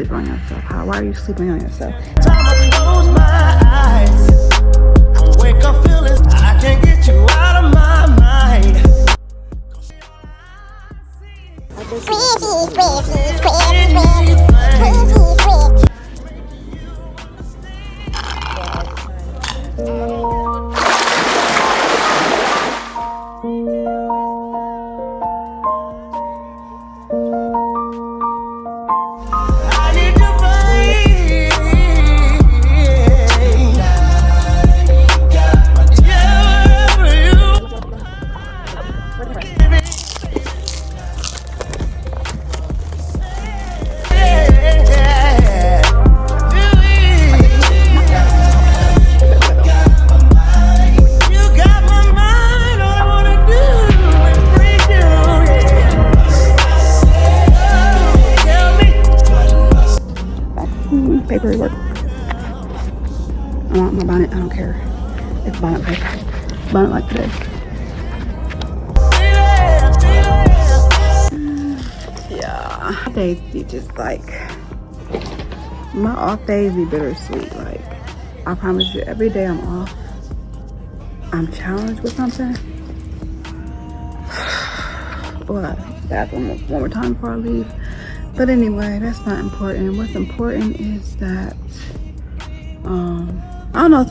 Sleep on yourself. Why are you sleeping on yourself? Time I close my eyes, I wake up feeling I can't get you out of my mind. I need your brain. Yeah, wherever you got my mind, all I wanna do is breathe you. Tell me. Paperwork. I want my bonnet. I don't care. It's bonnet paper. Bonnet like today. Yeah. My days be just like, my off days be bittersweet. Like, I promise you, every day I'm off, I'm challenged with something. Well, bathroom one more time before I leave. But anyway, that's not important. What's important is that, I don't know,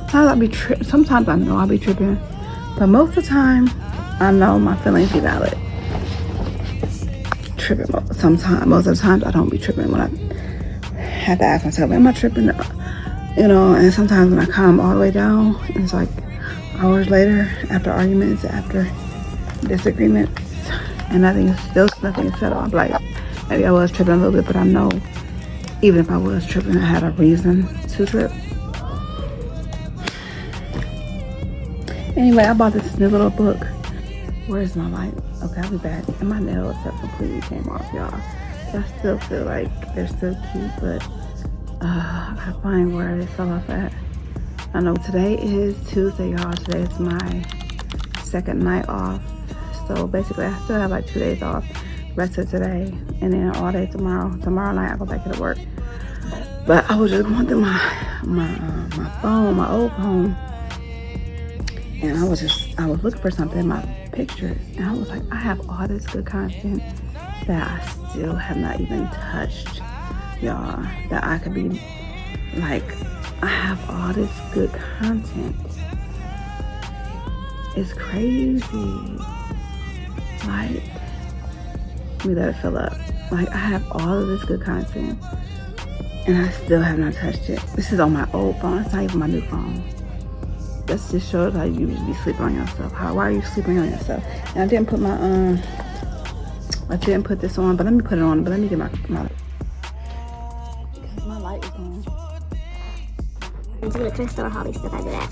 sometimes I know I'll be tripping, but most of the time, I know my feelings be valid. Tripping sometimes, most of the times I don't be tripping when I have to ask myself, am I tripping? You know, and sometimes when I calm all the way down, it's like hours later, after arguments, after disagreements, and nothing is settled. I'm like, maybe I was tripping a little bit, but I know even if I was tripping, I had a reason to trip. Anyway, I bought this new little book. Where's my light? Okay, I'll be back. And my nails have completely came off, y'all. I still feel like they're still cute, but I gotta find where they fell off at. I know today is Tuesday, y'all. Today is my second night off. So basically, I still have like 2 days off. Rest of today, and then all day tomorrow. Tomorrow night, I go back to work. But I was just going through my phone, my old phone. And I was looking for something in my pictures, and I was like, I have all this good content that I still have not even touched, y'all. That I could be like, I have all this good content. It's crazy. Like, let me let it fill up. Like, I have all of this good content, and I still have not touched it. This is on my old phone. It's not even my new phone. That just shows how you usually sleep on yourself. Why are you sleeping on yourself? And I didn't put my I didn't put this on, but let me put it on. But let me get my because my light is on. I'm just gonna store all these stuff. I do that.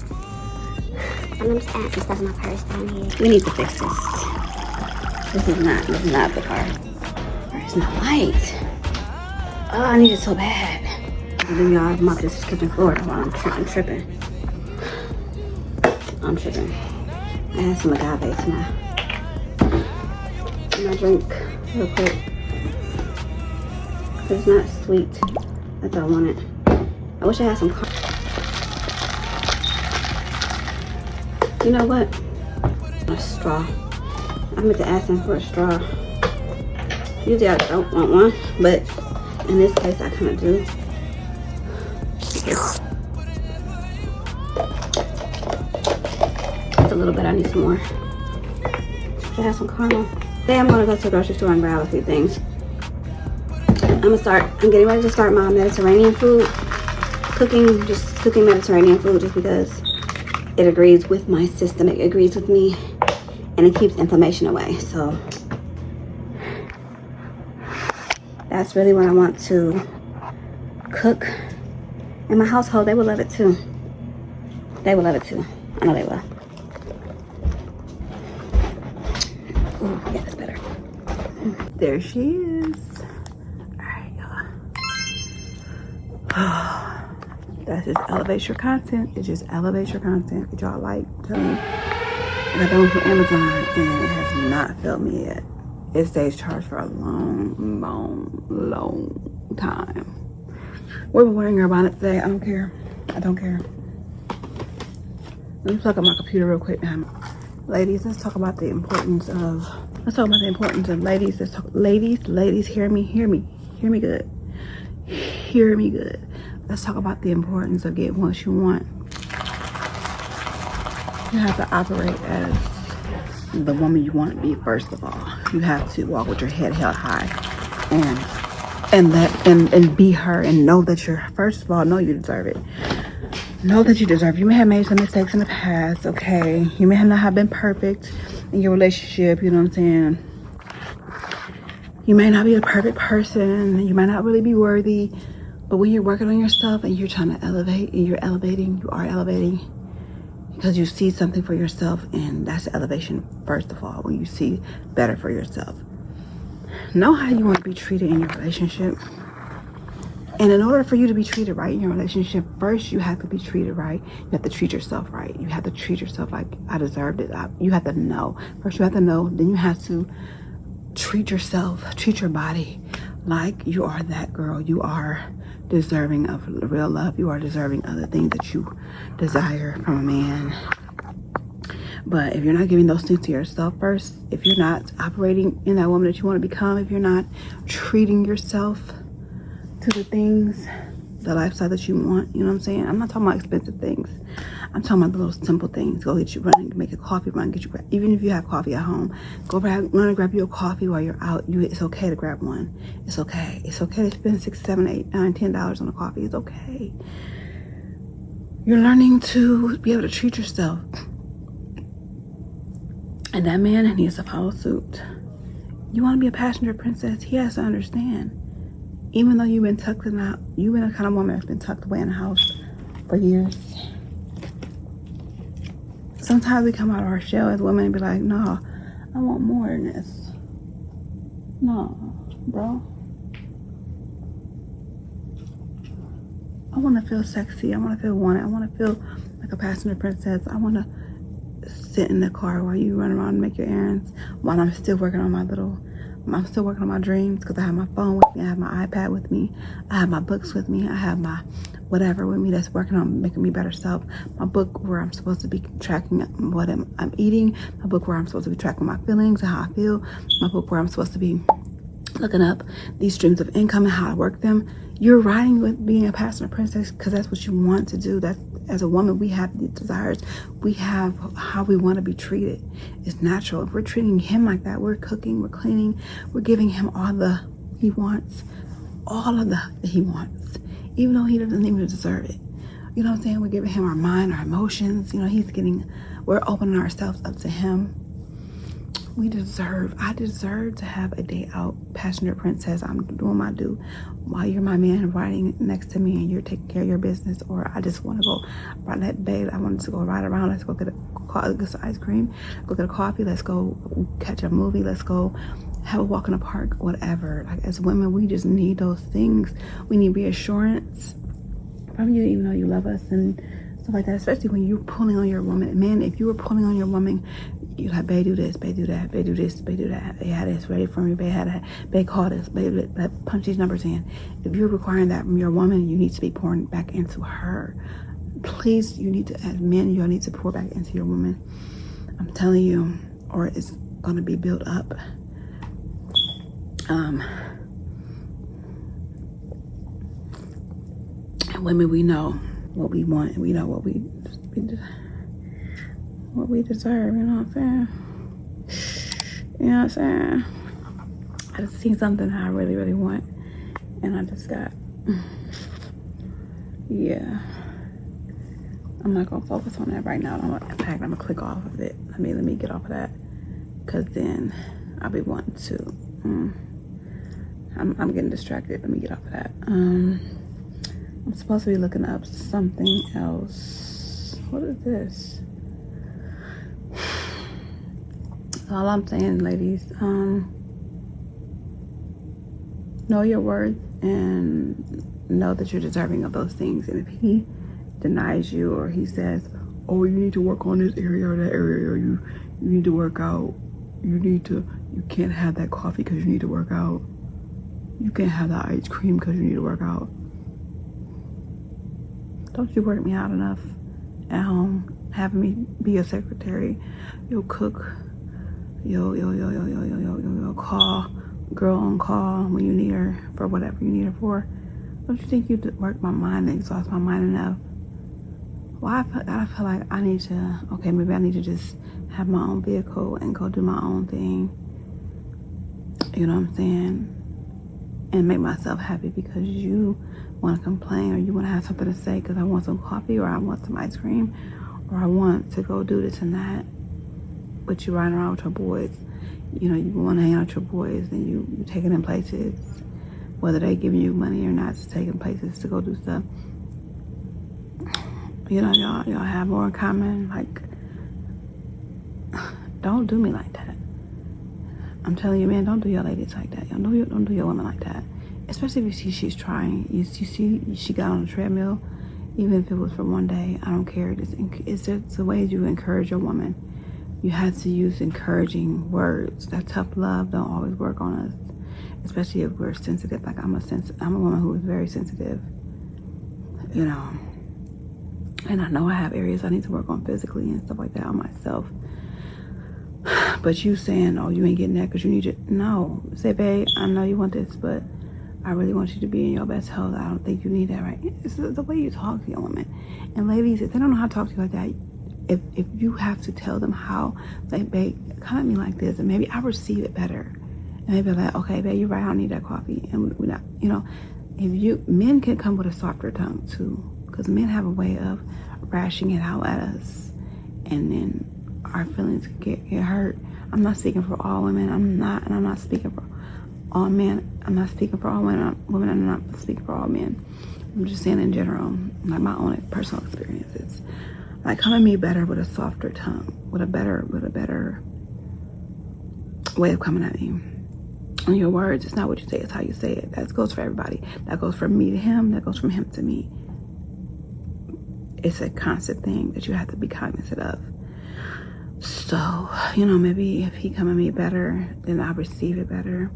I'm gonna just add some stuff in my purse down here. We need to fix this. This is not the car. It's not light. Oh, I need it so bad. And then y'all mop this kitchen floor while I'm tripping. I'm tripping. I had some agave to my drink real quick. It's not sweet. That's all I wanted. I wish I had some You know what? A straw. I meant to ask him for a straw. Usually I don't want one, but in this case I kind of do. A little bit. I need some more. Should have some caramel. Today I'm gonna go to the grocery store and grab a few things. I'm getting ready to start my Mediterranean food. Just cooking Mediterranean food just because it agrees with my system. It agrees with me, and it keeps inflammation away. So that's really what I want to cook in my household. They will love it too. They will love it too. I know they will. Ooh, yeah, that's better. There she is. Alright, y'all. That just elevates your content. It just elevates your content. Did y'all like? Tell me. I got one from Amazon and it has not filled me yet. It stays charged for a long time. We're wearing our bonnet today. I don't care. I don't care. Let me plug up my computer real quick now. Ladies, let's talk about the importance of, ladies. Ladies, hear me good. Hear me good. Let's talk about the importance of getting what you want. You have to operate as the woman you want to be. First of all, you have to walk with your head held high and be her, and know that you're, first of all, know you deserve it. Know that you deserve. You may have made some mistakes in the past, okay? You may not have been perfect in your relationship, you know what I'm saying? You may not be a perfect person. You might not really be worthy. But when you're working on yourself and you're trying to elevate, and you are elevating because you see something for yourself, and that's elevation, first of all, when you see better for yourself. Know how you want to be treated in your relationship. And in order for you to be treated right in your relationship, first you have to be treated right. You have to treat yourself right. You have to treat yourself like, I deserved it. You have to know. First you have to know, then you have to treat yourself, treat your body like you are that girl. You are deserving of real love. You are deserving of the things that you desire from a man. But if you're not giving those things to yourself first, if you're not operating in that woman that you want to become, if you're not treating yourself to the things, the lifestyle that you want, you know what I'm saying? I'm not talking about expensive things. I'm talking about the little simple things. Go get you, run, make a coffee, run, get you, even if you have coffee at home, go run and grab you a coffee while you're out. It's okay to grab one. It's okay. It's okay to spend $6, $7, $8, $9, $10 on a coffee. It's okay. You're learning to be able to treat yourself. And that man needs to follow suit. You want to be a passenger princess, he has to understand. Even though you've been tucked in out, you've been the kind of woman that's been tucked away in the house for years. Sometimes we come out of our shell as women and be like, no, I want more than this. No, bro. I want to feel sexy. I want to feel wanted. I want to feel like a passenger princess. I want to sit in the car while you run around and make your errands, while I'm still working on my dreams, because I have my phone with me, I have my iPad with me, I have my books with me, I have my whatever with me that's working on making me better self. My book where I'm supposed to be tracking what I'm eating, my book where I'm supposed to be tracking my feelings and how I feel, my book where I'm supposed to be looking up these streams of income and how to work them. You're riding with being a passenger princess because that's what you want to do. That's, as a woman, we have the desires. We have how we want to be treated. It's natural. If we're treating him like that, we're cooking, we're cleaning, we're giving him all he wants, even though he doesn't even deserve it. You know what I'm saying? We're giving him our mind, our emotions. You know, we're opening ourselves up to him. I deserve to have a day out, passenger princess. I'm doing my due while you're my man riding next to me and you're taking care of your business. Or I just want to go ride that babe. I wanted to go ride around. Let's go get some ice cream, go get a coffee. Let's go catch a movie. Let's go have a walk in the park, whatever. Like, as women, we just need those things. We need reassurance from you, even though you love us and stuff like that, especially when you're pulling on your woman. Man, if you were pulling on your woman, you like, babe, do this, babe, do that, babe, do this, babe, do that. They had this ready for me, babe, had that, babe, call this, babe, punch these numbers in. If you're requiring that from your woman, you need to be pouring back into her. Please, you need to, as men, you need to pour back into your woman. I'm telling you, or it's gonna be built up. And women, we know what we want, and we know what we deserve, you know what I'm saying? You know what I'm saying? I just seen something I really, really want, and I just got, yeah. I'm not gonna focus on that right now. In fact, I'm gonna click off of it. Let me get off of that, because then I'll be wanting to, I'm getting distracted. Let me get off of that. I'm supposed to be looking up something else. What is this? All I'm saying, ladies, know your worth and know that you're deserving of those things. And if he denies you, or he says, oh, you need to work on this area or that area, or you need to work out, you can't have that coffee because you need to work out, you can't have that ice cream because you need to work out, Don't you work me out enough at home, having me be your secretary, you'll cook, you'll call, girl on call when you need her for whatever you need her for. Don't you think you work my mind and exhaust my mind enough? Well, I feel like I need to, okay, maybe I need to just have my own vehicle and go do my own thing. You know what I'm saying? And make myself happy because you want to complain or you want to have something to say because I want some coffee or I want some ice cream or I want to go do this and that. But you're riding around with your boys. You know, you want to hang out with your boys and you taking them places, whether they giving you money or not, to taking places to go do stuff. You know, y'all have more in common. Like, don't do me like that. I'm telling you, man, don't do your ladies like that. Don't do your women like that. Especially if you see she's trying. You see she got on the treadmill, even if it was for one day. I don't care. It's just the ways you encourage your woman. You have to use encouraging words. That tough love don't always work on us, especially if we're sensitive. Like I'm a woman who is very sensitive. You know. And I know I have areas I need to work on physically and stuff like that on myself. But you saying, oh, you ain't getting that because you need it. No. Say, babe, I know you want this, but I really want you to be in your best health. I don't think you need that, right? It's the way you talk to your woman. And ladies, if they don't know how to talk to you like that, if you have to tell them how, like, babe, come at me like this, and maybe I receive it better. And maybe like, okay, babe, you're right, I don't need that coffee. And we're not, you know, men can come with a softer tongue too. Because men have a way of rashing it out at us. And then our feelings get hurt. I'm not speaking for all women. I'm not speaking for all men. I'm not speaking for all women. I'm not speaking for all men. I'm just saying in general, like my own personal experiences. Like, come at me better with a softer tongue, with a better way of coming at me. And your words, it's not what you say, it's how you say it. That goes for everybody. That goes from me to him. That goes from him to me. It's a constant thing that you have to be cognizant of. So, you know, maybe if he come at me better, then I'll receive it better.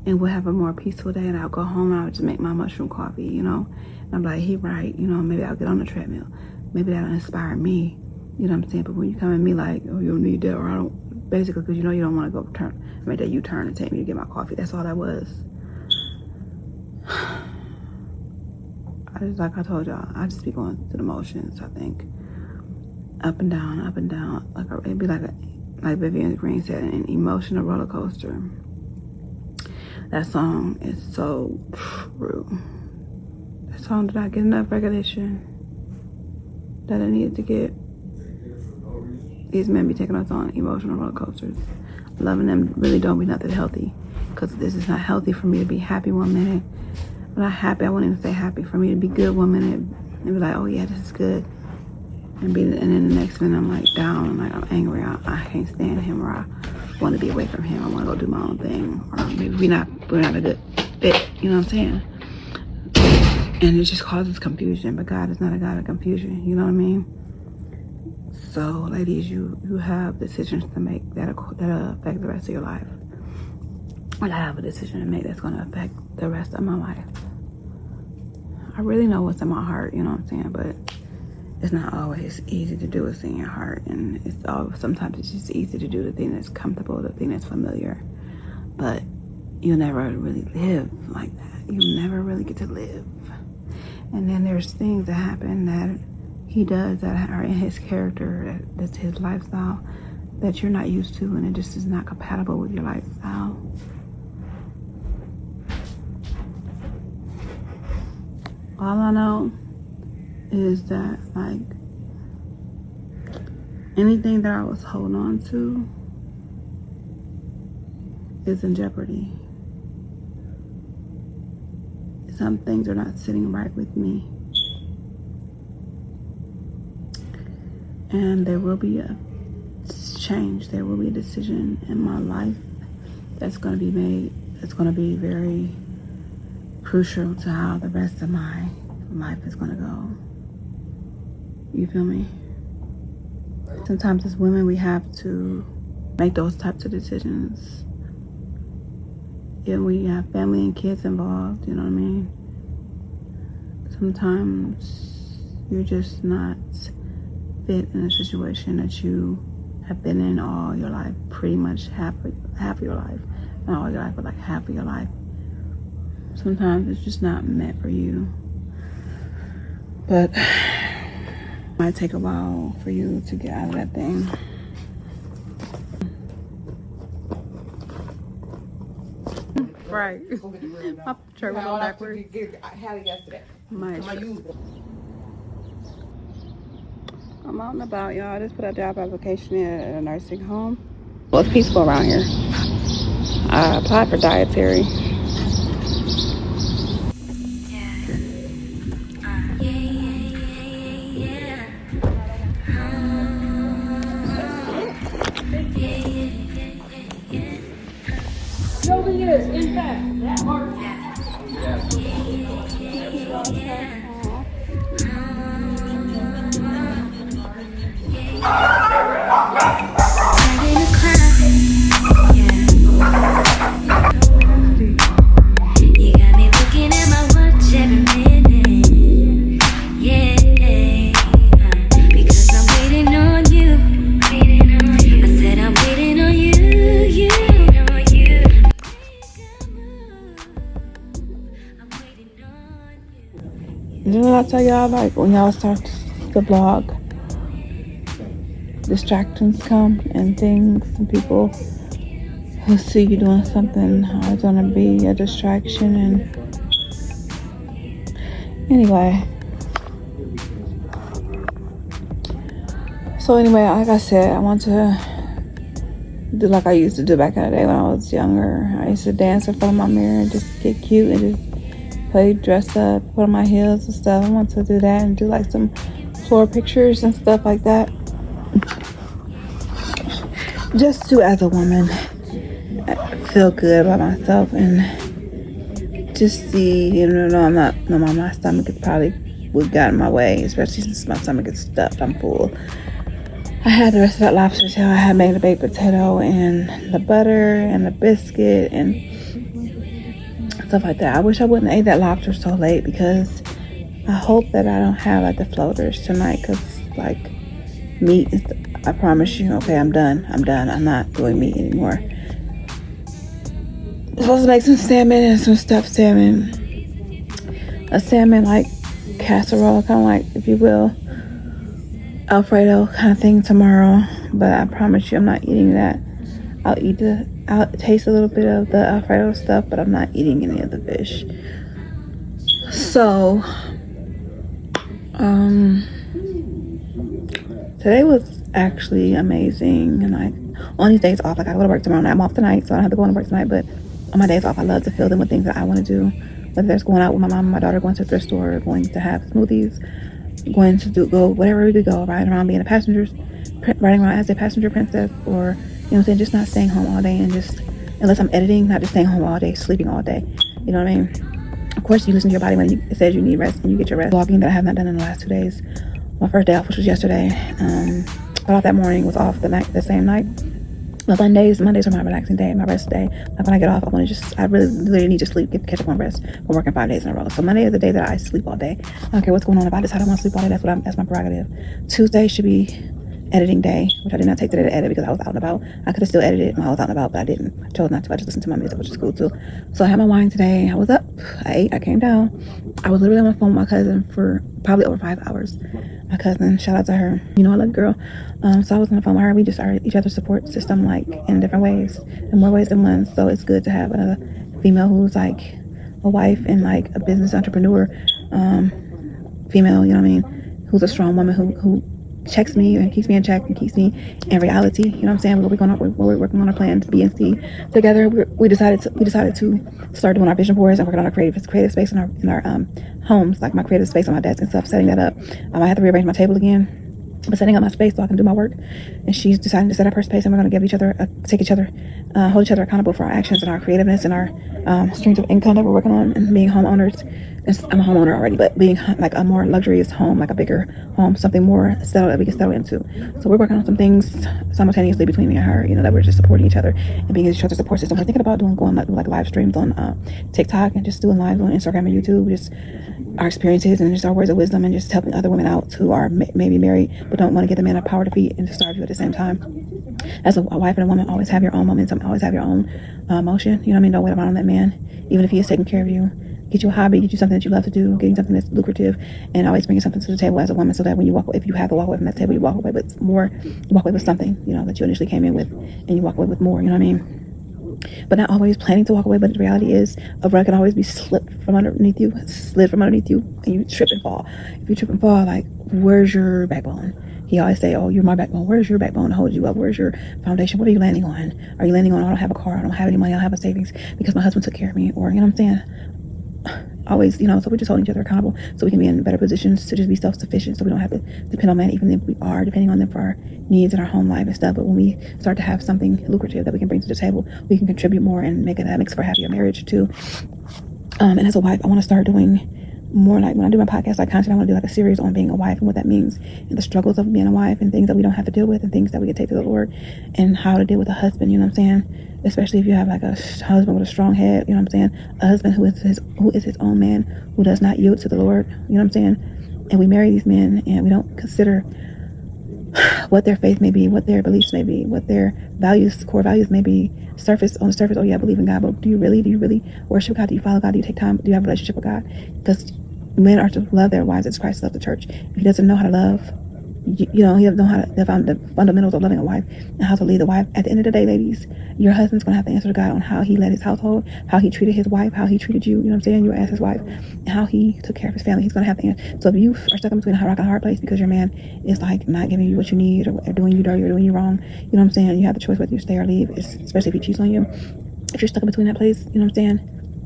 And we'll have a more peaceful day, and I'll go home and I'll just make my mushroom coffee, you know. And I'm like, he right, you know, maybe I'll get on the treadmill. Maybe that'll inspire me, you know what I'm saying? But when you come at me like, oh, you don't need that, or I don't, basically because you know you don't want to go make that U-turn and take me to get my coffee. That's all that was. Like I told y'all, I just be going through the motions, I think. Up and down. It'd be like Vivian Green said, an emotional roller coaster. That song is so true. That song did not get enough recognition that it needed to get. These men be taking us on emotional roller coasters. Loving them really don't be nothing healthy. Because this is not healthy for me to be happy one minute. Not happy, I wouldn't even say happy. For me to be good one minute and be like, oh yeah, this is good. And then the next minute I'm like down, I'm angry, I can't stand him, or I want to be away from him, I want to go do my own thing, or maybe we're not a good fit, you know what I'm saying? And it just causes confusion, but God is not a God of confusion, you know what I mean? So ladies, you have decisions to make that affect the rest of your life. And I have a decision to make that's going to affect the rest of my life. I really know what's in my heart, you know what I'm saying? But it's not always easy to do what's in your heart. And sometimes it's just easy to do the thing that's comfortable, the thing that's familiar. But you'll never really live like that. You never really get to live. And then there's things that happen that he does that are in his character, that's his lifestyle, that you're not used to, and it just is not compatible with your lifestyle. All I know is that, like, anything that I was holding on to is in jeopardy. Some things are not sitting right with me. And there will be a change. There will be a decision in my life that's going to be made. It's going to be very crucial to how the rest of my life is going to go. You feel me? Sometimes as women, we have to make those types of decisions. And we have family and kids involved, you know what I mean? Sometimes You're just not fit in a situation that you have been in all your life, pretty much half of your life. Not all your life, but like half of your life. Sometimes it's just not meant for you. But it might take a while for you to get out of that thing. Right. My shirt was on backwards. I'm out and about, y'all. I just put a job application in at a nursing home. Well, it's peaceful around here. I applied for dietary. Didn't I tell y'all, like, when y'all start the vlog, distractions come and things and people who see you doing something are gonna be a distraction. And anyway, like I said, I want to do like I used to do back in the day when I was younger. I used to dance in front of my mirror and just get cute and just play dress up, put on my heels and stuff. I want to do that and do like some floor pictures and stuff like that. Just to, as a woman, feel good about myself and just see, my stomach is probably what got in my way, especially since my stomach is stuffed. I'm full. I had the rest of that lobster tail. I had made a baked potato and the butter and the biscuit and stuff like that. I wish I wouldn't have ate that lobster so late because I hope that I don't have like the floaters tonight, because like meat is, I promise you, okay, I'm done. I'm not doing meat anymore. I'm supposed to make some salmon and some stuffed salmon. A salmon like casserole, kind of like, if you will, Alfredo kind of thing tomorrow. But I promise you I'm not eating that. I'll taste a little bit of the Alfredo stuff, but I'm not eating any of the fish. So, today was actually amazing. And like on these days off, like I go to work tomorrow night. I'm off tonight, so I don't have to go to work tonight. But on my days off, I love to fill them with things that I want to do. Whether that's going out with my mom and my daughter, going to the thrift store, going to have smoothies, going to go whatever we could go, riding around being riding around as a passenger princess, or just not staying home all day and just, unless I'm editing, not just staying home all day, sleeping all day. You know what I mean? Of course, you listen to your body when it says you need rest and you get your rest. Vlogging that I have not done in the last 2 days. My first day off, which was yesterday. Got off that morning, was off the same night. Well, Mondays are my relaxing day, my rest day. Like when I get off, I really need to sleep, catch up on rest from working 5 days in a row. So Monday is the day that I sleep all day. I don't care what's going on. If I decide I want to sleep all day, that's my prerogative. Tuesday should be editing day, which I did not take today to edit because I was out and about. I could have still edited when I was out and about, but I didn't. I chose not to. I just listened to my music, which is cool too. So I had my wine today. I was up. I ate. I came down. I was literally on the phone with my cousin for probably over 5 hours. My cousin, shout out to her. I love the girl. So I was on the phone with her. We just are each other's support system, like in different ways, in more ways than one. So it's good to have a female who's like a wife and like a business entrepreneur, female. You know what I mean? Who's a strong woman who checks me and keeps me in check and keeps me in reality. You know what I'm saying? We're working on our plan to B and C together. We decided to start doing our vision boards and working on our creative space in our homes, like my creative space on my desk and stuff, setting that up. I might have to rearrange my table again, but setting up my space so I can do my work. And she's deciding to set up her space, and we're going to hold each other accountable for our actions and our creativeness and our streams of income that we're working on, and being homeowners I'm a homeowner already, but being like a more luxurious home, like a bigger home, something more settled that we can settle into. So we're working on some things simultaneously between me and her, that we're just supporting each other and being each other's support system. We're thinking about going like live streams on TikTok and just doing live on Instagram and YouTube, just our experiences and just our words of wisdom and just helping other women out who are maybe married but don't want to get the man a power defeat and to starve you at the same time. As a wife and a woman, always have your own momentum, always have your own motion. Don't wait around on that man, even if he is taking care of you. Get you a hobby, get you something that you love to do, getting something that's lucrative, and always bringing something to the table as a woman so that when you walk away, if you have to walk away from that table, you walk away with more, you walk away with something, that you initially came in with, and you walk away with more, But not always planning to walk away, but the reality is a rug can always be slid from underneath you, and you trip and fall. If you trip and fall, like, where's your backbone? He always say, oh, you're my backbone. Where's your backbone to hold you up? Where's your foundation? What are you landing on? Are you landing on, I don't have a car, I don't have any money, I don't have a savings because my husband took care of me, or, what I'm saying? Always, so we're just holding each other accountable so we can be in better positions to just be self-sufficient, so we don't have to depend on men, even if we are depending on them for our needs and our home life and stuff. But when we start to have something lucrative that we can bring to the table, we can contribute more and make that makes for a happier marriage too. And as a wife, I want to start doing more, like when I do my podcast, like content, I want to do like a series on being a wife and what that means and the struggles of being a wife and things that we don't have to deal with and things that we can take to the Lord and how to deal with a husband, especially if you have like a husband with a strong head, a husband who is his own man, who does not yield to the Lord, and we marry these men and we don't consider what their faith may be, what their beliefs may be, what their core values may be. On the surface, oh yeah, I believe in God, but do you really worship God? Do you follow God? Do you take time? Do you have a relationship with God? Because men are to love their wives as Christ loved the church. If he doesn't know how to love, he doesn't know how to define the fundamentals of loving a wife and how to lead the wife. At the end of the day, ladies, your husband's going to have to answer to God on how he led his household, how he treated his wife, how he treated you, you were as his wife, and how he took care of his family. He's going to have to answer. So if you are stuck in between a rock and a hard place because your man is like not giving you what you need or doing you dirty or doing you wrong, you have the choice whether you stay or leave, especially if he cheats on you. If you're stuck in between that place,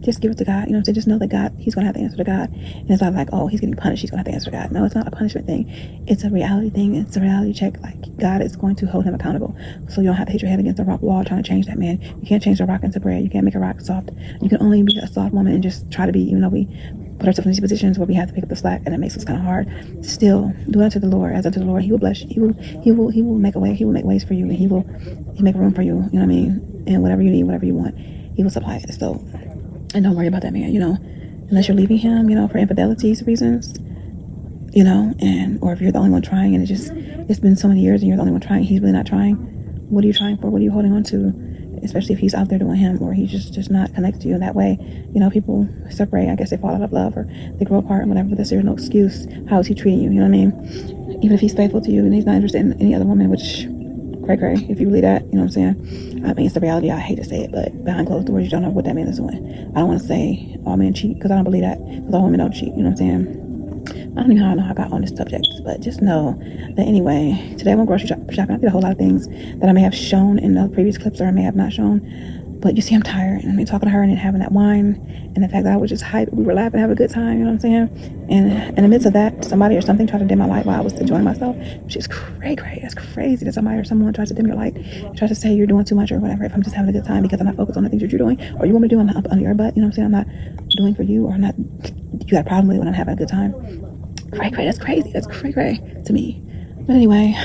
just give it to God. Just know that God, he's going to have to answer to God. And it's not like, oh, he's getting punished, he's going to have to answer to God. No, it's not a punishment thing. It's a reality thing. It's a reality check. Like, God is going to hold him accountable. So you don't have to hit your head against a rock wall trying to change that man. You can't change a rock into bread. You can't make a rock soft. You can only be a soft woman and just try to be, even though we put ourselves in these positions where we have to pick up the slack and it makes us kind of hard. Still, do it unto the Lord. As unto the Lord, he will bless you. He will make a way. He will make ways for you, and he'll make room for you. And whatever you need, whatever you want, he will supply it. So, and don't worry about that man, unless you're leaving him, for infidelity reasons, or if you're the only one trying and it's been so many years and you're the only one trying, he's really not trying. What are you trying for? What are you holding on to? Especially if he's out there doing him or he's just not connected to you in that way. People separate, I guess they fall out of love or they grow apart and whatever, but there's no excuse. How is he treating you? Even if he's faithful to you and he's not interested in any other woman, which cray, if you believe that, it's the reality. I hate to say it, but behind closed doors, you don't know what that man is doing. I don't want to say all men cheat because I don't believe that, because all women don't cheat, I don't even know how I got on this subject, but just know that anyway, today I went grocery shopping. I did a whole lot of things that I may have shown in the previous clips or I may have not shown, but you see I'm tired, and talking to her and then having that wine and the fact that I was just hyped, we were laughing, having a good time, and in the midst of that, somebody or something tried to dim my light while I was enjoying myself, which is crazy. That's crazy that somebody or someone tries to dim your light, tries to say you're doing too much or whatever, if I'm just having a good time because I'm not focused on the things that you're doing or you want me to do, I'm not up under your butt, I'm not doing for you, or I'm not, you got a problem with it when I'm having a good time. Cray, that's crazy. That's cray to me. But anyway,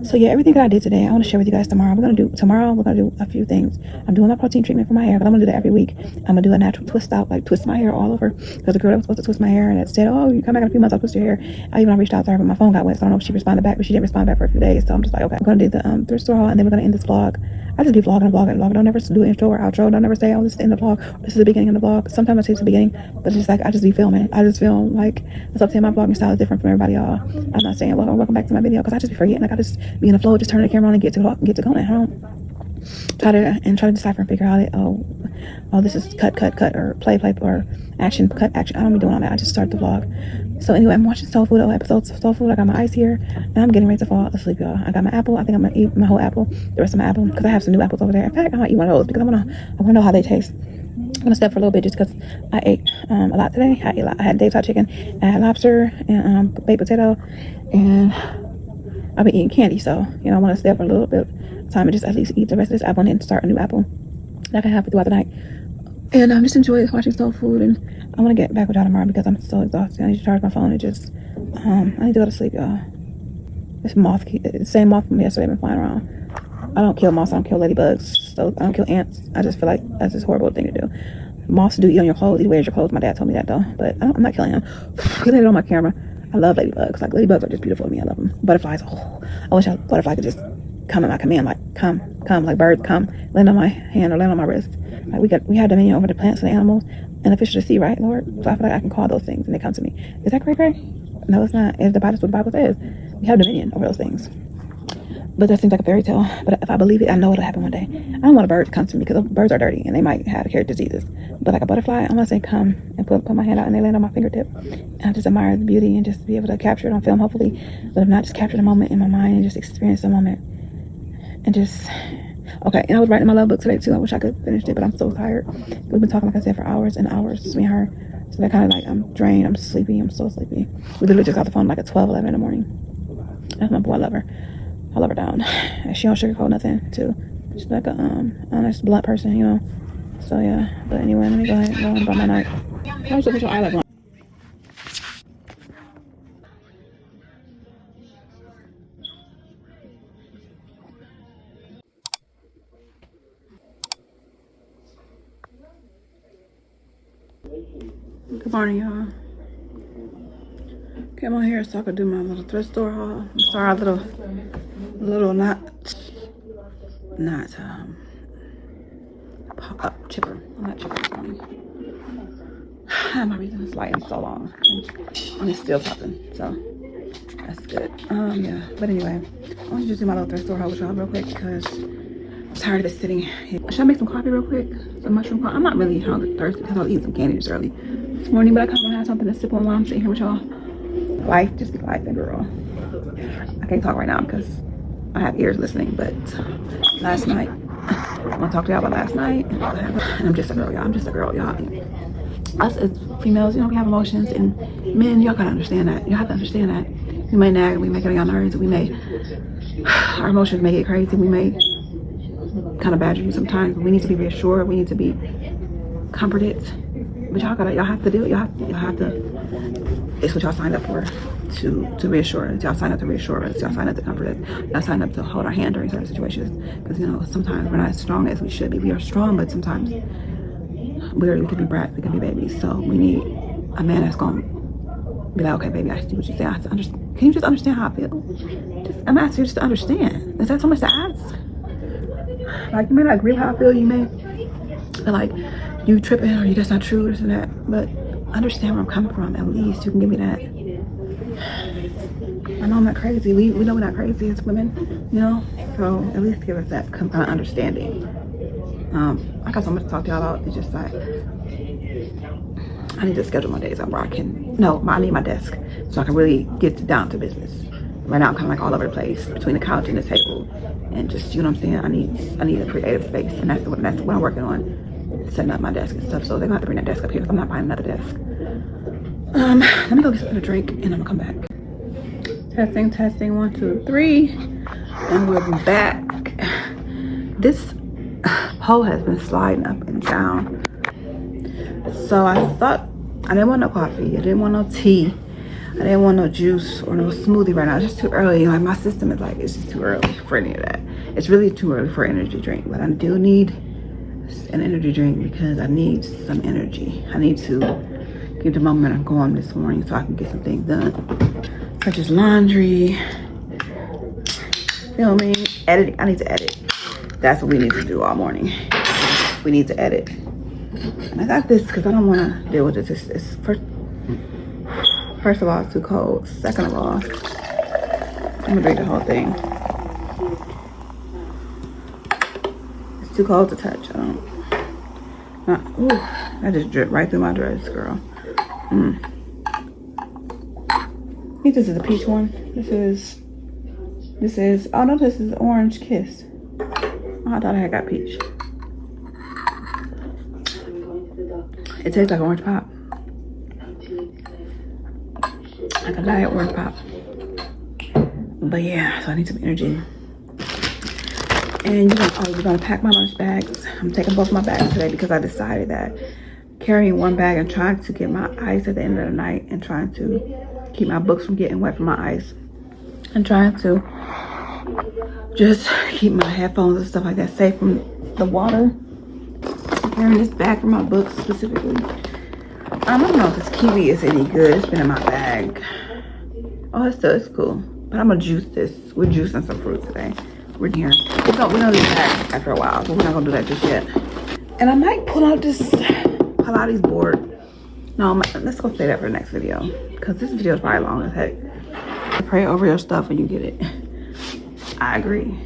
so yeah, everything that I did today, I want to share with you guys tomorrow. We're gonna do a few things. I'm doing my protein treatment for my hair, but I'm gonna do that every week. I'm gonna do a natural twist out, like twist my hair all over. There's a girl that was supposed to twist my hair and that said, oh, you come back in a few months, I'll twist your hair. I reached out to her, but my phone got wet, so I don't know if she responded back, but she didn't respond back for a few days. So I'm just like, okay, I'm gonna do the thrift store haul, and then we're gonna end this vlog. I just be vlogging. Don't never do an intro or outro. Don't never say, oh, this is the end of the vlog. Or this is the beginning of the vlog. Sometimes I say it's the beginning, but it's just like, I just be filming. I just feel like, that's up to my vlogging style is different from everybody, y'all. I'm not saying, welcome back to my video, because I just be forgetting. Like, I just be in the flow, just turn the camera on and get to going. I don't try to decipher and figure out this is cut, or play, or action, cut, action. I don't be doing all that. I just start the vlog. So anyway, I'm watching Soul Food episodes of Soul Food. I got my ice here, and I'm getting ready to fall asleep, y'all. I got my apple. I think I'm gonna eat my whole apple, the rest of my apple, because I have some new apples over there. In fact, I might eat one of those because I wanna know how they taste. I'm gonna step for a little bit just because I ate a lot today. I had daytime chicken, I had lobster and baked potato, and I've been eating candy. So I want to stay up for a little bit of time and just at least eat the rest of this apple and then start a new apple that I can have throughout the night. And I'm just enjoying watching soul food. And I want to get back with y'all tomorrow because I'm so exhausted. I need to charge my phone and just, I need to go to sleep, y'all. This moth, same moth from yesterday been flying around. I don't kill moths, I don't kill ladybugs, so I don't kill ants. I just feel like that's just a horrible thing to do. Moths do eat on your clothes, eat away your clothes. My dad told me that though, but I'm not killing him. He laid it on my camera. I love ladybugs. Like, ladybugs are just beautiful to me. I love them. Butterflies, oh, I wish a butterfly could just come at my command, like come, like birds come, land on my hand or land on my wrist. Like we have dominion over the plants and the animals and the fish of the sea, right, Lord? So I feel like I can call those things and they come to me. Is that cray? No, it's not. It's that's what the Bible says. We have dominion over those things. But that seems like a fairy tale. But if I believe it, I know it'll happen one day. I don't want a bird to come to me because birds are dirty and they might have carried diseases. But like a butterfly, I'm gonna say come and put my hand out and they land on my fingertip. And I just admire the beauty and just be able to capture it on film, hopefully. But if not, just capture the moment in my mind and just experience the moment. And just, okay. And I was writing my love book today too. I wish I could finish it, but I'm so tired. We've been talking, like I said, for hours and hours, me and her. So that kind of like, I'm drained, I'm sleepy, I'm so sleepy. We literally just got the phone like at 12, 11 in the morning. That's my boy, I love her. I love her down. She don't sugarcoat nothing too. She's like a honest, blunt person, you know. So yeah. But anyway, let me go ahead and go on about my night. How's your eyelash going? Good morning, y'all. Came on here so I could do my little thrift store haul. I'm sorry, little not chipper. I'm not chipper this morning. My reason is lighting so long and it's still popping, so that's good. Yeah. But anyway, I want to just do my little thrift store haul with y'all real quick because I'm tired of this sitting here. Should I make some coffee real quick? Some mushroom coffee. I'm not really hungry, thirsty because I was eating some candy this early this morning, but I kind of want to have something to sip on while I'm sitting here with y'all. Life, just be life, girl. I can't talk right now because I have ears listening, but last night, I want to talk to y'all about last night. And I'm just a girl, y'all. I'm just a girl, y'all. Us as females, you know, we have emotions, and men, y'all gotta understand that. You have to understand that. We may nag, we may get on your nerves, our emotions may get crazy, we may kind of badger you sometimes, but we need to be reassured, we need to be comforted. But y'all have to do it. Y'all have to. It's what y'all signed up for, to reassure us. Y'all signed up to reassure us. Y'all signed up to comfort us. Y'all signed up to hold our hand during certain situations. Because, you know, sometimes we're not as strong as we should be. We are strong, but sometimes we could be brats, we could be babies. So we need a man that's going to be like, okay, baby, I see what you say. Can you just understand how I feel? I'm asking you just to understand. Is that so much to ask? Like, you may not agree with how I feel. You may feel like you tripping or that's not true, this and that. But understand where I'm coming from. At least you can give me that. I know I'm not crazy. We know we're not crazy as women, you know. So at least give us that understanding. I got so much to talk to y'all about. It's just like I need to schedule my days up where I need my desk so I can really get down to business. Right now I'm kind of like all over the place between the couch and the table, and just, you know what I'm saying. I need a creative space, and that's what I'm working on, setting up my desk and stuff. So they're gonna have to bring that desk up here because I'm not buying another desk. Let me go get something to drink and I'm gonna come back. Testing 1 2 3, and we're back. This pole has been sliding up and down, so I thought I didn't want no coffee, I didn't want no tea, I didn't want no juice or no smoothie right now. It's just too early. Like, my system is like, it's just too early for any of that. It's really too early for an energy drink, but I do need an energy drink because I need some energy. I need to keep the momentum going this morning so I can get some things done, such as laundry, filming, editing. I need to edit. That's what we need to do all morning. We need to edit. And I got this because I don't want to deal with this. It's first of all, it's too cold. Second of all, I'm gonna drink the whole thing. It's too cold to touch. Ooh, that just dripped right through my dress, girl. I think this is a peach one. This is, oh no, this is Orange Kiss. Oh, I thought I had got peach. It tastes like orange pop. Like a diet orange pop. But yeah, so I need some energy. And we're gonna pack my lunch bags. I'm taking both my bags today because I decided that carrying one bag and trying to get my ice at the end of the night and trying to keep my books from getting wet from my ice and trying to just keep my headphones and stuff like that safe from the water. I'm carrying this bag for my books specifically. I don't know if this kiwi is any good. It's been in my bag. Oh, it's cool. But I'm gonna juice this. We're juicing some fruit today. We're here. We're gonna do that after a while, but we're not gonna do that just yet. And I might pull out this Pilates board. No, let's go say that for the next video because this video is probably long as heck. Pray over your stuff when you get it. I agree.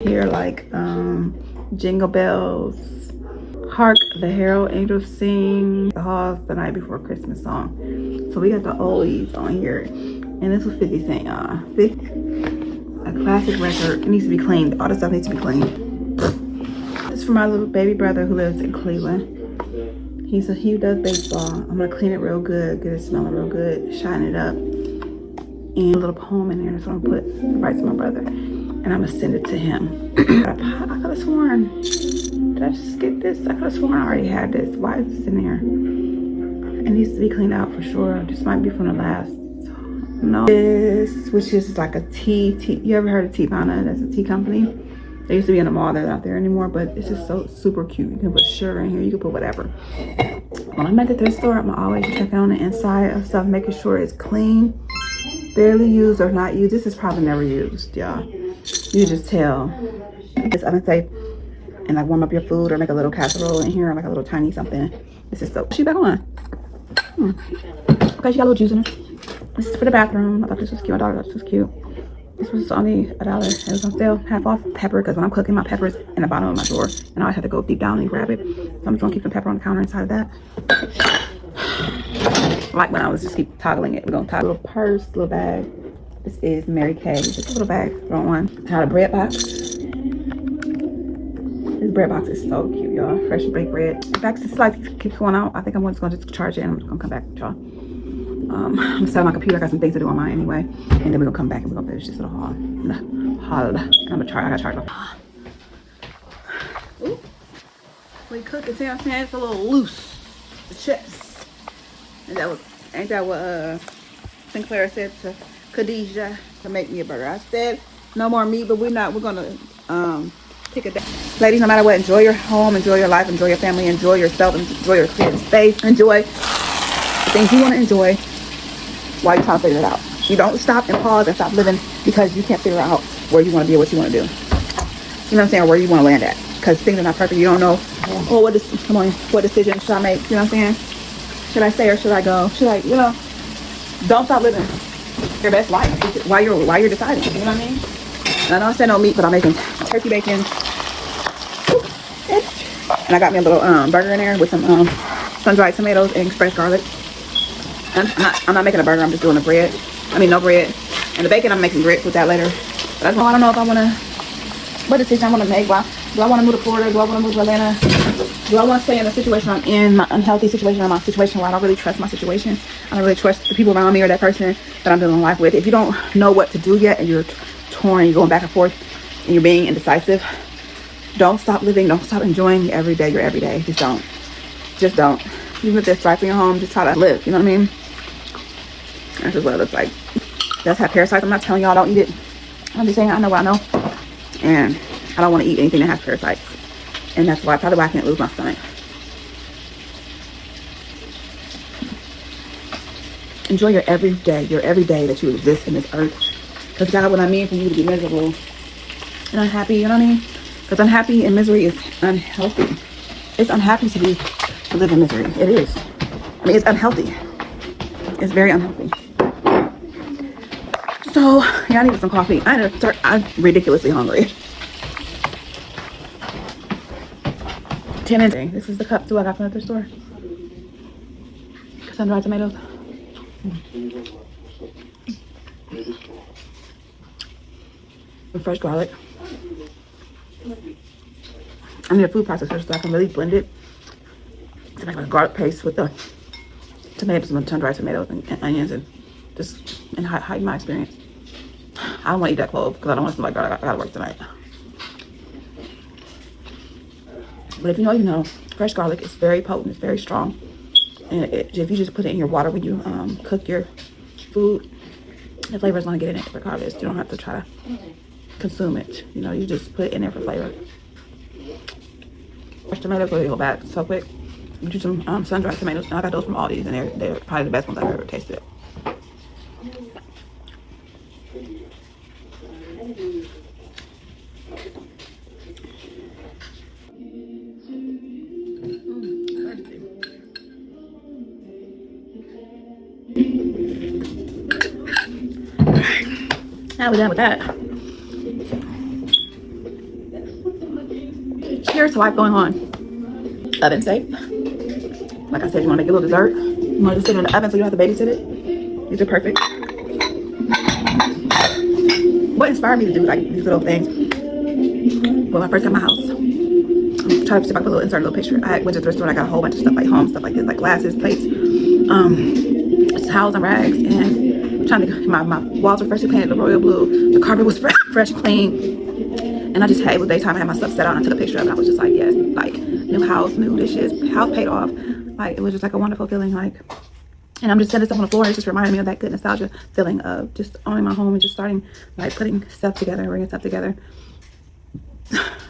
Here, like jingle bells, hark the herald angels sing, the halls the night before Christmas song. So we got the oldies on here, and this was 50 Cent, y'all. A classic record. It needs to be cleaned. All the stuff needs to be cleaned. This is for my little baby brother who lives in Cleveland. He does baseball. I'm gonna clean it real good, get it smelling real good, shine it up, and a little poem in there. That's what I'm gonna put right to my brother, and I'm gonna send it to him. I could have sworn. Did I just skip this? I could have sworn I already had this. Why is this in there? It needs to be cleaned out for sure. This might be from the last. No, this, which is like a tea. You ever heard of Teavana? That's a tea company. They used to be in the mall. They're not there anymore, but it's just so super cute. You can put sugar in here. You can put whatever. When I'm at the thrift store, I'm always checking on the inside of stuff, making sure it's clean, barely used or not used. This is probably never used, y'all. You just tell. It's unsafe. And like warm up your food or make a little casserole in here, or like a little tiny something. This is so. She back on. Okay, she got a little juice in her. This is for the bathroom. I thought this was cute. I thought this was cute. This was only $1. It was on sale, half off pepper, because when I'm cooking, my pepper's in the bottom of my drawer, and I always have to go deep down and grab it. So I'm just gonna keep some pepper on the counter inside of that. Like when I was just keep toggling it. We're gonna toggle a little purse, little bag. This is Mary Kay. Just a little bag, throw on. I got a bread box. This bread box is so cute, y'all. Fresh baked bread. In fact, this light keeps going out. I think I'm just gonna charge it and I'm just gonna come back with y'all. I'm setting my computer. I got some things to do on mine anyway, and then we're gonna come back and we're gonna finish this little haul. And I'm gonna charge. I gotta charge my. Ooh, we cook it. See what I'm saying? It's a little loose. The chips. And ain't that what Sinclair said to Khadijah to make me a burger? I said no more meat, but we're gonna pick a day. Ladies, no matter what, enjoy your home, enjoy your life, enjoy your family, enjoy yourself, enjoy your creative space, enjoy things you want to enjoy while you're trying to figure it out. You don't stop and pause and stop living because you can't figure out where you want to be or what you want to do. You know what I'm saying? Or where you want to land at. Because things are not perfect. You don't know, what decision should I make? You know what I'm saying? Should I stay or should I go? Don't stop living your best life while you're deciding. You know what I mean? And I know I said no meat, but I'm making turkey bacon. And I got me a little burger in there with some sun-dried tomatoes and fresh garlic. I'm not making a burger. I'm just doing the bread. No bread. And the bacon, I'm making grits with that later. But I don't know if I want to, what decision I want to make. Do I want to move to Florida? Do I want to move to Atlanta? Do I want to stay in the situation I'm in, my unhealthy situation, or my situation where I don't really trust my situation? I don't really trust the people around me or that person that I'm doing life with. If you don't know what to do yet and you're torn, you're going back and forth, and you're being indecisive, don't stop living. Don't stop enjoying your everyday. Just don't. Even if there's strife in your home, just try to live. You know what I mean? That's just what it looks like. That's have parasites. I'm not telling y'all don't eat it. I'm just saying I know what I know. And I don't want to eat anything that has parasites. And that's probably why I can't lose my stomach. Enjoy your everyday that you exist in this earth. Because God, what I mean for you to be miserable and unhappy, you know what I mean? Because unhappy and misery is unhealthy. It's unhappy to live in misery. It is. It's unhealthy. It's very unhealthy. So, yeah, I needed some coffee. I'm ridiculously hungry. 10 minutes. This is the cup too I got from the thrift store. Sun-dried tomatoes. And fresh garlic. I need a food processor so I can really blend it to make like a garlic paste with the tomatoes and sun-dried tomatoes and onions and just heighten my experience. I don't want to eat that clove because I don't want to smell like I gotta work tonight. But if you know, you know. Fresh garlic is very potent. It's very strong. And if you just put it in your water when you cook your food, the flavor is going to get in it regardless. You don't have to try to consume it. You know, you just put it in there for flavor. Fresh tomatoes will go back so quick. You do some sun-dried tomatoes. And I got those from Aldi's, and they're probably the best ones I've ever tasted. Now we're done with that. Cheers to life going on. Oven safe. Like I said, you want to make a little dessert. You want to just sit it in the oven so you don't have to babysit it. These are perfect. What inspired me to do like these little things? When I first got my house, I'm trying to see if I can insert a little picture. I went to the thrift store and I got a whole bunch of stuff like home stuff like this, like glasses, plates, towels and rags, and I'm trying to. My walls were freshly painted, the royal blue. The carpet was fresh and clean. And I just had, it was daytime, I had my stuff set out and I took a picture of it. I was just like, yes, like new house, new dishes, house paid off. Like it was just like a wonderful feeling. Like, and I'm just setting stuff on the floor. It just reminded me of that good nostalgia feeling of just owning my home and just starting like putting stuff together, bringing stuff together.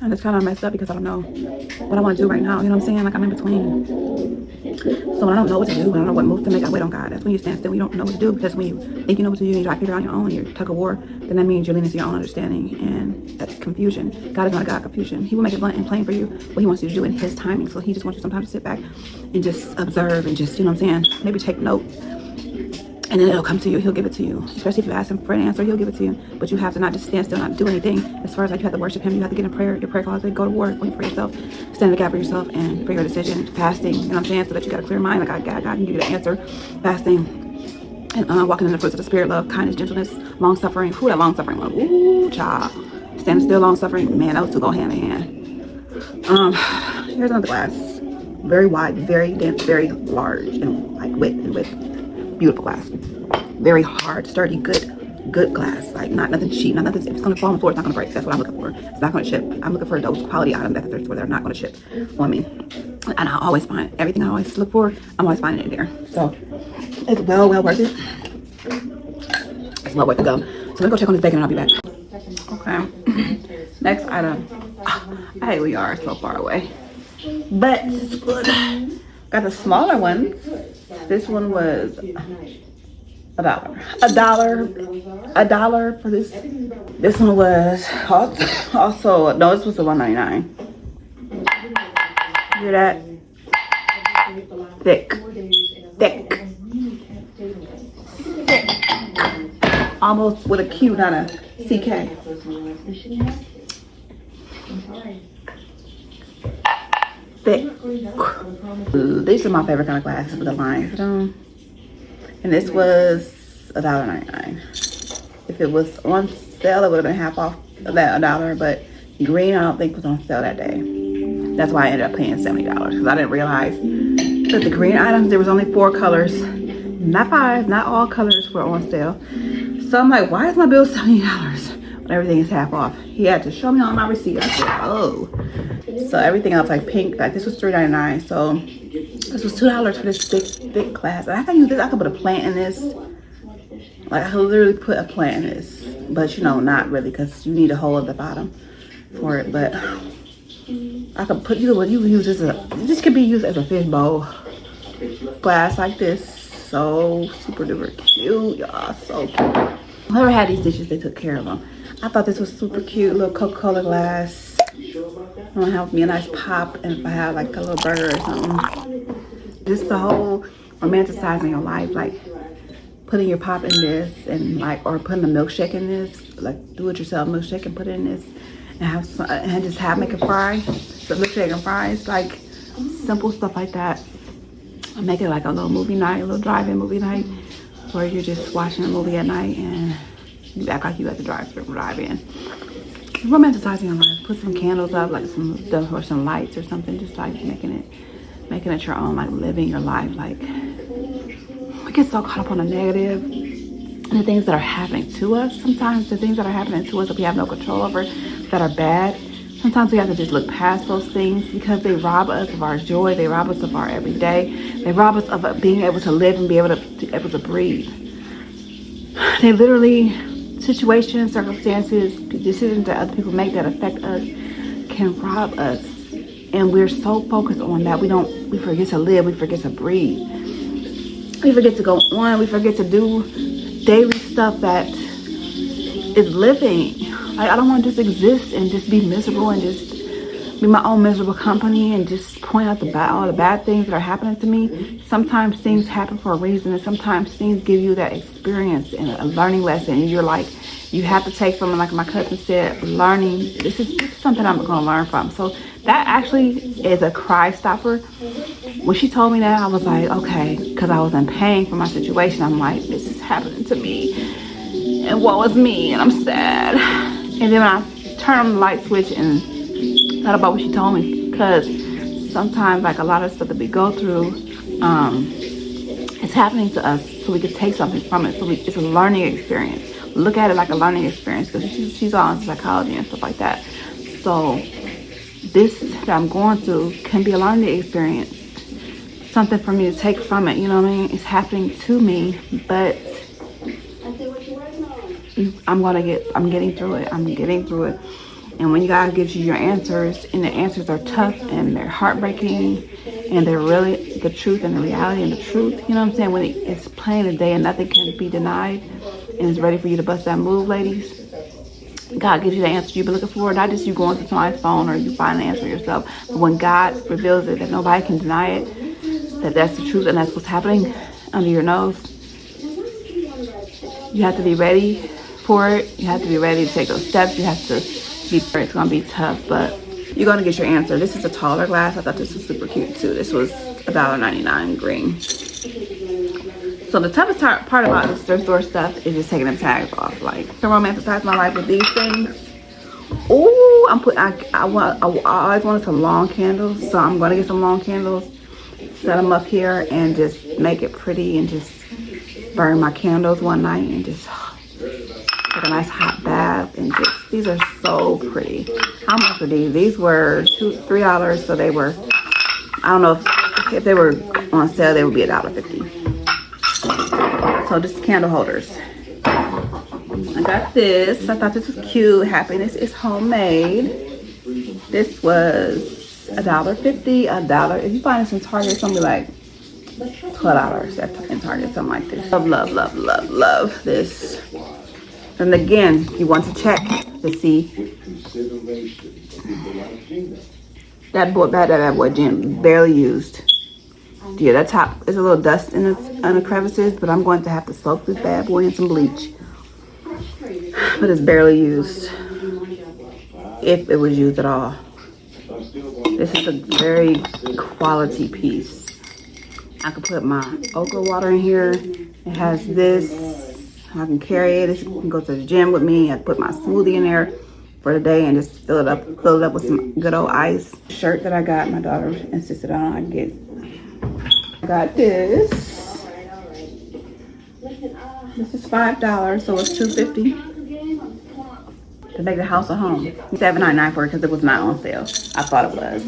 And it's kind of messed up because I don't know what I want to do right now. You know what I'm saying? Like I'm in between. So when I don't know what to do, when I don't know what move to make, I wait on God. That's when you stand still. You don't know what to do, because when you think you know what to do, you try to figure it out on your own, you're tug of war, then that means you're leaning to your own understanding, and that's confusion. God is not a God of confusion. He will make it blunt and plain for you what he wants you to do in his timing. So he just wants you sometimes to sit back and just observe and just, you know what I'm saying, maybe take notes. And then it'll come to you. He'll give it to you. Especially if you ask him for an answer, he'll give it to you. But you have to not just stand still, not do anything. As far as like you have to worship him, you have to get in prayer, your prayer closet, go to war, wait for yourself, stand in the gap for yourself, and for your decision, fasting. You know what I'm saying? So that you got a clear mind. Like God can give you the answer. Fasting and walking in the fruits of the spirit: love, kindness, gentleness, long suffering. Who that long suffering one? Ooh, child. Standing still, long suffering. Man, those two go hand in hand. Here's another glass. Very wide, very dense, very large, and like width and width. Beautiful glass. Very hard, sturdy, good glass. Like nothing cheap, nothing. If it's gonna fall on the floor, it's not gonna break. That's what I'm looking for. It's not gonna chip. I'm looking for those quality items at the thrift store that are not gonna chip on me. And I always find everything I always look for. I'm always finding it there. So it's well worth it. It's well worth to go. So let me go check on this bacon and I'll be back. Okay. Next item. I hate we are so far away, but it's good. Got the smaller ones. This one was $1 for this. This one was also no, this was the $1.99. Hear that? Thick, almost with a Q, not a CK. Thick. These are my favorite kind of glasses with the lines on. And this was $1.99. If it was on sale, it would have been half off of that $1. But green, I don't think was on sale that day. That's why I ended up paying $70 because I didn't realize that the green items, there was only 4 colors, not 5. Not all colors were on sale. So I'm like, why is my bill $70 when everything is half off? He had to show me on my receipt. I said, oh. So everything else like pink, like this was $3.99. So this was $2 for this thick glass. And I can use this. I could put a plant in this. Like I could literally put a plant in this, but you know, not really, because you need a hole at the bottom for it. But I could put you use this. This could be used as a fish bowl glass like this. So super duper cute, y'all. So cute. Whoever had these dishes, they took care of them. I thought this was super cute. Little Coca-Cola glass. I'm gonna have me a nice pop, and if I have like a little burger or something. Just the whole romanticizing your life, like putting your pop in this, and like, or putting a milkshake in this, like do it yourself milkshake and put it in this, and have some, and just make a fry, so milkshake and fries, like simple stuff like that. I make it like a little movie night, a little drive-in movie night, where you're just watching a movie at night and you act like you at the drive-in. Romanticizing your life. Put some candles up, like some stuff, or some lights or something, just like making it your own, like living your life. Like we get so caught up on the negative the things that are happening to us. Sometimes the things that are happening to us that we have no control over, that are bad, sometimes we have to just look past those things because they rob us of our joy. They rob us of our everyday. They rob us of being able to live and be able to breathe. They literally, situations, circumstances, decisions that other people make that affect us can rob us. And we're so focused on that, we forget to live, we forget to breathe. We forget to go on, we forget to do daily stuff that is living. Like, I don't want to just exist and just be miserable and just be my own miserable company and just point out all the bad things that are happening to me. Sometimes things happen for a reason, and sometimes things give you that experience and a learning lesson, and you're like, you have to take from it. Like my cousin said, learning, this is something I'm going to learn from. So that actually is a cry stopper. When she told me that, I was like, okay, because I was in pain for my situation. I'm like, this is happening to me, and what was me, and I'm sad. And then I turned on the light switch and thought about what she told me, because sometimes, like, a lot of stuff that we go through, it's happening to us so we could take something from it. So it's a learning experience. Look at it like a learning experience, because she's all into psychology and stuff like that. So this that I'm going through can be a learning experience, something for me to take from it. You know what I mean? It's happening to me, but I'm getting through it. I'm getting through it. And when God gives you your answers, and the answers are tough and they're heartbreaking, and they're really the truth and the reality and the truth, you know what I'm saying? When it's plain as day and nothing can be denied, and it's ready for you to bust that move, ladies. God gives you the answer you've been looking for, not just you going to somebody's phone or you find the answer yourself. But when God reveals it, that nobody can deny it, that's the truth and that's what's happening under your nose, you have to be ready for it. You have to be ready to take those steps. You have to be, it's going to be tough, but you're going to get your answer. This is a taller glass. I thought this was super cute too. This was $1.99 green. So the toughest part about this thrift store stuff is just taking them tags off. Like, to romanticize my life with these things. Ooh, I always wanted some long candles, so I'm gonna get some long candles, set them up here, and just make it pretty, and just burn my candles one night, and just take a nice hot bath, and just, these are so pretty. How much were these? These were $3, so they were, I don't know if they were on sale, they would be $1.50. So just candle holders. I got this. I thought this was cute. Happiness is homemade. This was $1.50. $1. If you find this in Target, it's gonna be like $12 in Target, something like this. Love, love, love, love, love this. And again, you want to check to see that boy Jim barely used. Yeah, that top is a little dust in the crevices, but I'm going to have to soak this bad boy in some bleach. But it's barely used, if it was used at all. This is a very quality piece. I could put my okra water in here. It has this. I can carry it. It can go to the gym with me. I put my smoothie in there for the day and just fill it up with some good old ice. Shirt that I got, my daughter insisted on I get. I got this. This is $5, so it's $2.50 to make the house a home. $7.99 for it because it was not on sale. I thought it was.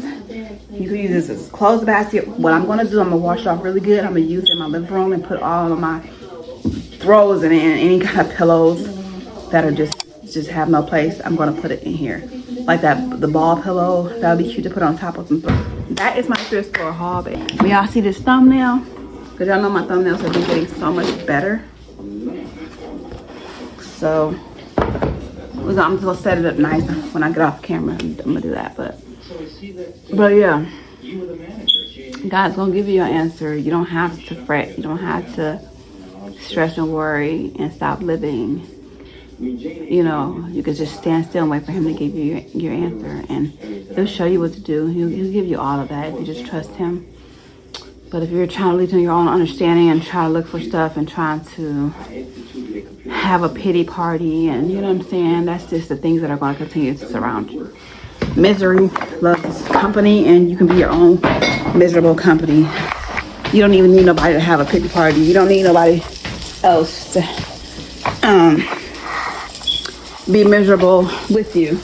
You can use this as a clothes basket. What I'm gonna do, I'm gonna wash it off really good. I'm gonna use it in my living room and put all of my throws in any kind of pillows that are just have no place. I'm gonna put it in here. Like that, the ball pillow, that would be cute to put on top of some throws. That is my thrift store haul, baby. When y'all see this thumbnail, because y'all know my thumbnails have been getting so much better. So I'm just gonna set it up nice when I get off camera. I'm gonna do that, but yeah, God's gonna give you your answer. You don't have to fret. You don't have to stress and worry and stop living. You know, you could just stand still and wait for him to give you your answer, and he'll show you what to do. He'll give you all of that if you just trust him. But if you're trying to lead to your own understanding and try to look for stuff and trying to have a pity party, and you know what I'm saying, that's just the things that are going to continue to surround you. Misery loves company, and you can be your own miserable company. You don't even need nobody to have a pity party. You don't need nobody else to be miserable with you.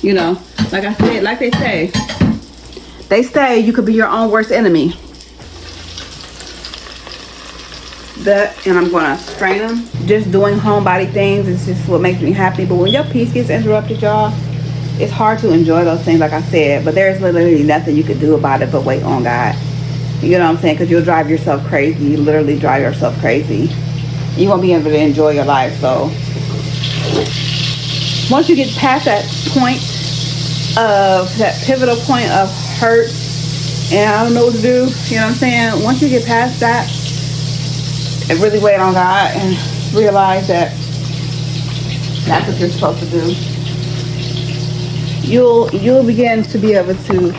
You know, like I said, like they say you could be your own worst enemy. And I'm gonna strain them. Just doing homebody things is just what makes me happy. But when your peace gets interrupted, y'all, it's hard to enjoy those things, like I said. But there's literally nothing you could do about it but wait on God. You know what I'm saying? Because you'll drive yourself crazy. You literally drive yourself crazy. You won't be able to enjoy your life. So once you get past that point of that pivotal point of hurt and I don't know what to do, you know what I'm saying? Once you get past that and really wait on God and realize that that's what you're supposed to do, you'll begin to be able to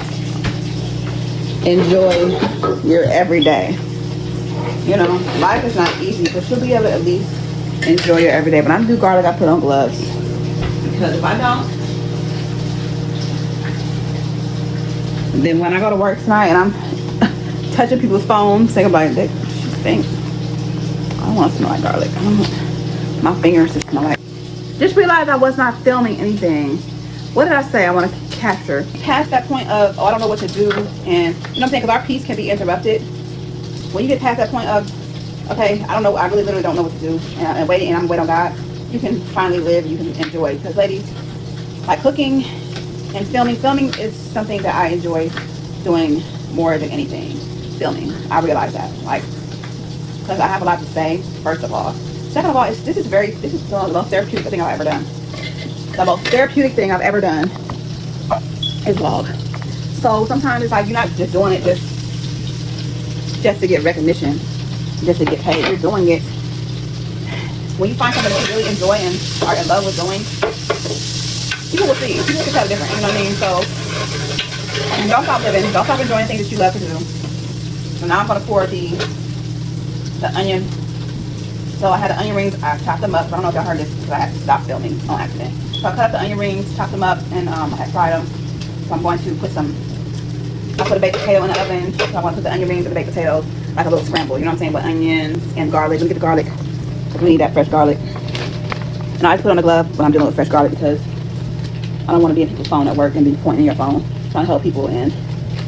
enjoy your everyday. You know, life is not easy, but you'll be able to at least enjoy your everyday. When I do garlic, I put on gloves, because if I don't, then when I go to work tonight and I'm touching people's phones, think about it, she stinks. I don't want to smell like garlic. I don't want my fingers to smell like. Just realized I was not filming anything. What did I say I want to capture? Past that point of, oh, I don't know what to do. And, you know what I'm saying? Because our peace can be interrupted. When you get past that point of, okay, I don't know, I really literally don't know what to do. And I'm waiting on God. You can finally live, you can enjoy. Because ladies, like cooking and filming is something that I enjoy doing more than anything. Filming. I realize that. Like, because I have a lot to say, first of all. Second of all, this is the most therapeutic thing I've ever done. The most therapeutic thing I've ever done is vlog. So sometimes it's like you're not just doing it just to get recognition, just to get paid. You're doing it when you find something that you really enjoy and are in love with doing. People will see. People can tell different. You know what I mean? So don't stop living. Don't stop enjoying things that you love to do. So now I'm gonna pour the onion. So I had the onion rings. I chopped them up. I don't know if y'all heard this because I had to stop filming on accident. So I cut up the onion rings, chopped them up, and I fried them. So I'm going to I put a baked potato in the oven. So I want to put the onion rings and the baked potatoes like a little scramble. You know what I'm saying? With onions and garlic. Let me get the garlic. We need that fresh garlic. And I just put on a glove when I'm dealing with fresh garlic because I don't want to be in people's phone at work and be pointing your phone trying to help people and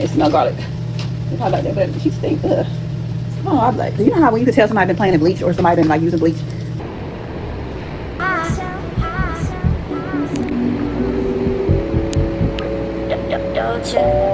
it smell garlic. It's probably like that, but she stinks. Ugh. Oh, I'm like, you know how when you could tell somebody been playing in bleach or somebody been like using bleach? Don't you?